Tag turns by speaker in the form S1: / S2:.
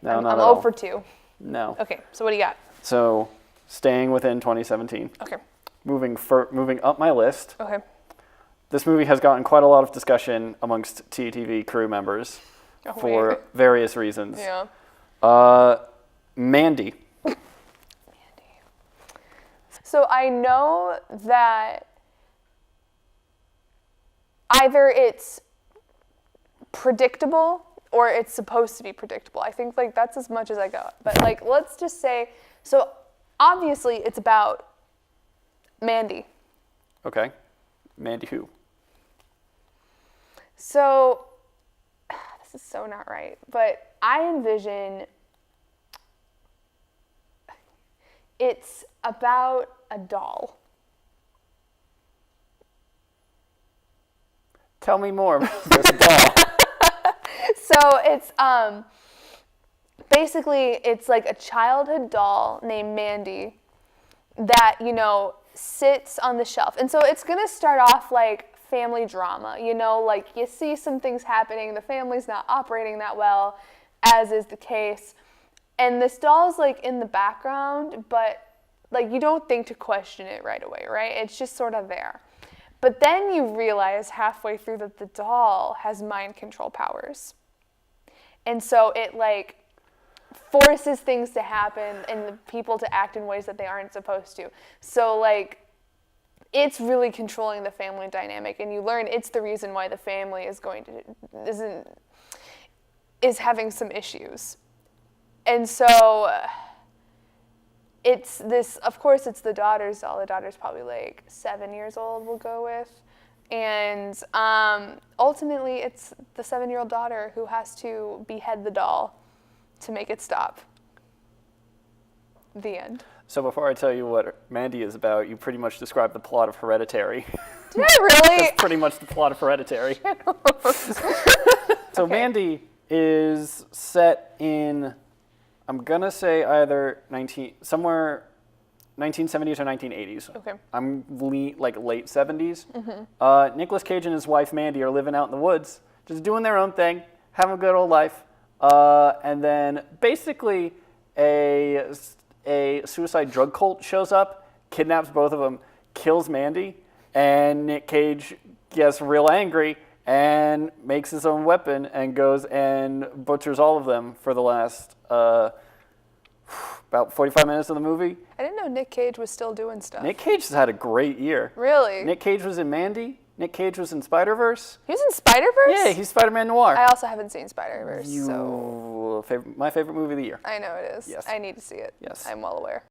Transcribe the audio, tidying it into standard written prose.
S1: No,
S2: I'm
S1: not at
S2: 0
S1: all.
S2: for 2.
S1: No.
S2: Okay, so what do you got?
S1: So, staying within 2017.
S2: Okay.
S1: Moving up my list.
S2: Okay.
S1: This movie has gotten quite a lot of discussion amongst TUTV crew members for various reasons.
S2: Yeah.
S1: Mandy.
S2: So I know that either it's predictable or it's supposed to be predictable. I think like that's as much as I got. But like let's just say, so obviously it's about Mandy.
S1: Okay. Mandy who?
S2: So this is so not right, but I envision it's about a doll.
S1: Tell me more about this doll.
S2: So it's basically it's like a childhood doll named Mandy that, you know, sits on the shelf. And so it's going to start off like family drama, you know, like you see some things happening, the family's not operating that well, as is the case. And this doll's like in the background, but like you don't think to question it right away, right? It's just sort of there. But then you realize halfway through that the doll has mind control powers. And so it like forces things to happen and the people to act in ways that they aren't supposed to. So like it's really controlling the family dynamic, and you learn it's the reason why the family is having some issues. And so it's this, of course it's the daughter's doll. The daughter's probably like 7 years old, we'll go with. And ultimately it's the 7-year-old daughter who has to behead the doll to make it stop. The end.
S1: So before I tell you what Mandy is about, you pretty much described the plot of Hereditary.
S2: Did I really?
S1: That's pretty much the plot of Hereditary. So Mandy is set in, I'm gonna say either 1970s or 1980s.
S2: Okay.
S1: I'm like late 70s. Mm-hmm. Nicolas Cage and his wife Mandy are living out in the woods, just doing their own thing, having a good old life. And then basically a suicide drug cult shows up, kidnaps both of them, kills Mandy, and Nick Cage gets real angry and makes his own weapon and goes and butchers all of them for the last about 45 minutes of the movie.
S2: I didn't know Nick Cage was still doing stuff.
S1: Nick Cage has had a great year.
S2: Really?
S1: Nick Cage was in Mandy. Nick Cage was in Spider-Verse.
S2: He was in Spider-Verse?
S1: Yeah, he's Spider-Man Noir.
S2: I also haven't seen Spider-Verse, so...
S1: My favorite movie of the year.
S2: I know it is.
S1: Yes.
S2: I need to see it.
S1: Yes.
S2: I'm well aware.